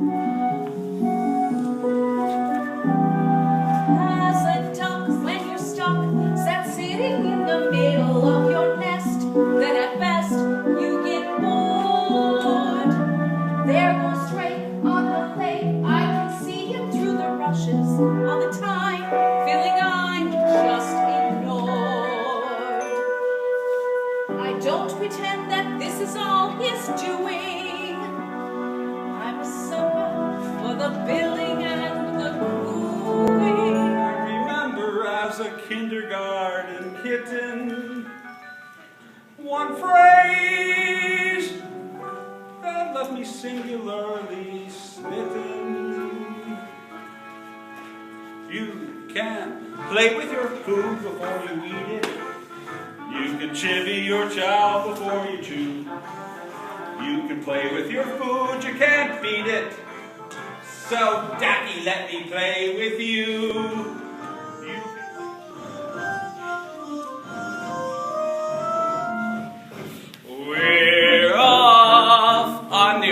As a duck, when you're stuck, sat sitting in the middle of your nest, then at best you get bored. There goes straight on the lake, I can see him through the rushes all the time, feeling I'm just ignored. I don't pretend that this is all he's doing. I'm a sucker for the billing and the cooing. I remember as a kindergarten kitten, one phrase that left me singularly smitten. You can play with your food before you eat it. You can chivvy your child before you chew. You can play with your food, you can't beat it. So, Daddy, let me play with you. We're off on the